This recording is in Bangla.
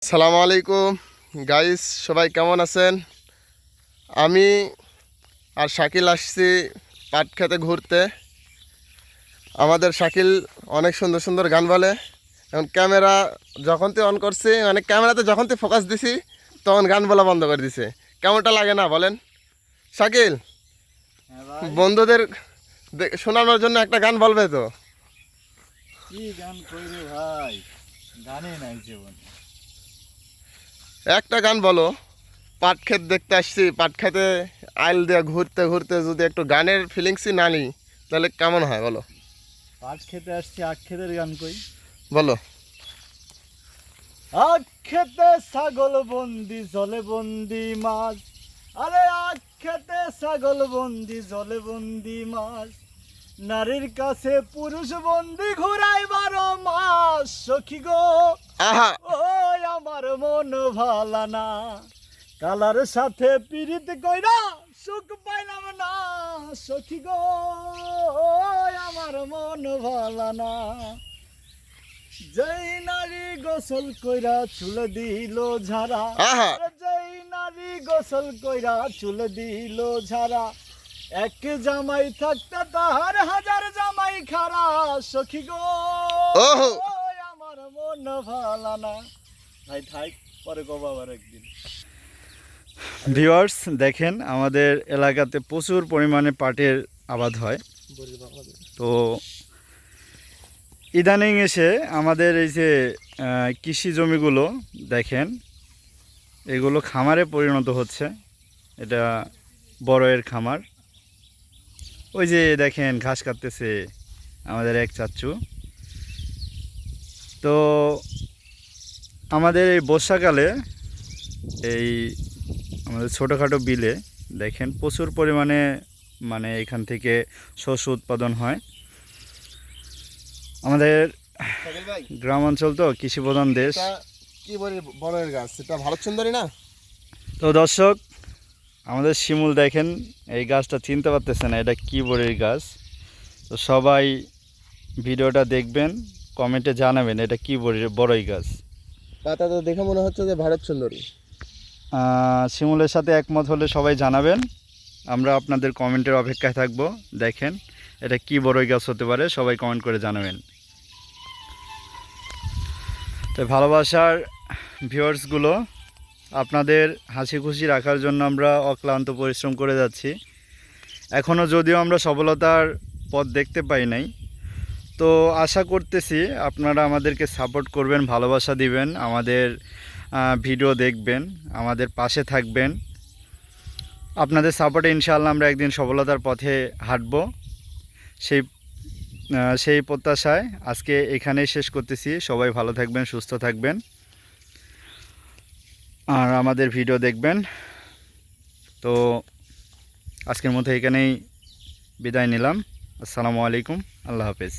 আসসালামু আলাইকুম গাইস, সবাই কেমন আছেন? আমি আর শাকিল আসছি পাট খেতে ঘুরতে। আমাদের শাকিল অনেক সুন্দর সুন্দর গান বলে। এখন ক্যামেরা যখন তুই অন করছি, মানে ক্যামেরাতে যখন তুই ফোকাস দিছি তখন গান বলা বন্ধ করে দিছে। কেমনটা লাগে না বলেন শাকিল? হ্যাঁ ভাই, বন্ধুদের শোনানোর জন্য একটা গান বলবে তো? কি গান কইরে ভাই, গানে নাই জীবন। একটা গান বলো। পাট ক্ষেত দেখতে আসছি, পাট খেতে আইল দিয়ে ঘুরতে ঘুরতে যদি একটু গানের ফিলিংসই না নিই তাহলে কেমন হয় বলো? পাট খেতে আসছি, আখ খেতের গান কই। বলো। আখ খেতে ছাগল বন্দি, জলে বন্দি মাছ। আরে আখ খেতে ছাগল বন্দি, জলে বন্দি মাছ। নারীর কাছে পুরুষ বন্দি, ঘুরাই 12 মাস। সখী গো, আহা, ওই আমার মন ভালা না, কালার সাথে পীড়িত কইরা সুখ পাইলাম না। সখী গো, ওই আমার মন ভালা না। যেই নারী গোসল কইরা চুল দিল ঝাড়া, আহা, যেই নারী গোসল কইরা চুল দিল ঝাড়া, এক জামাই থাকতে তাহার 1000 জামাই খারা। সখী গো, ওহো, ওই আমার মন ভালা না। ভাই থাক, পরে কব আবার একদিন। ভিউয়ার্স দেখেন, আমাদের এলাকাতে প্রচুর পরিমাণে পাটের আবাদ হয়। তো ইদানিং এসে আমাদের এই যে কৃষি জমিগুলো দেখেন, এগুলো খামারে পরিণত হচ্ছে। এটা বড়য়ের খামার। ওই যে দেখেন ঘাস কাটতেছে আমাদের এক চাচ্চু। তো আমাদের এই বর্ষাকালে এই আমাদের ছোটোখাটো বিলে দেখেন প্রচুর পরিমাণে মানে এখান থেকে শস্য উৎপাদন হয়। আমাদের শাকিল ভাই, গ্রাম অঞ্চল তো কৃষি প্রধান দেশ। এটা কি বলি, বড়ের গাছ, এটা ভারত সুন্দরী না? তো দর্শক, আমাদের শিমুল দেখেন, এই গাছটা চিনতে পারতেছে না এটা কি বড়ির গাছ। তো সবাই ভিডিওটা দেখবেন, কমেন্টে জানাবেন এটা কি বড়ই গাছ। পাতা তো দেখে মনে হচ্ছে যে ভারত সুন্দরী। শিমুলের সাথে একমত হলে সবাই জানাবেন, আমরা আপনাদের কমেন্টের অপেক্ষায় থাকব। দেখেন এটা কি বড়ই গাছ হতে পারে, সবাই কমেন্ট করে জানাবেন। তো ভালোবাসার ভিউয়ার্সগুলো, আপনাদের হাসি খুশি রাখার জন্য আমরা অক্লান্ত পরিশ্রম করে যাচ্ছি। এখনও যদিও আমরা সফলতার পথ দেখতে পাই নাই, তো আশা করতেছি আপনারা আমাদেরকে সাপোর্ট করবেন, ভালোবাসা দিবেন, আমাদের ভিডিও দেখবেন, আমাদের পাশে থাকবেন। আপনাদের সাপোর্টে ইনশাআল্লাহ আমরা একদিন সফলতার পথে হাঁটব। সেই সেই প্রত্যাশায় আজকে এখানেই শেষ করতেছি। সবাই ভালো থাকবেন, সুস্থ থাকবেন, আর আমাদের ভিডিও দেখবেন। তো আজকের মতো এখানেই বিদায় নিলাম। আসসালামু আলাইকুম, আল্লাহ হাফেজ।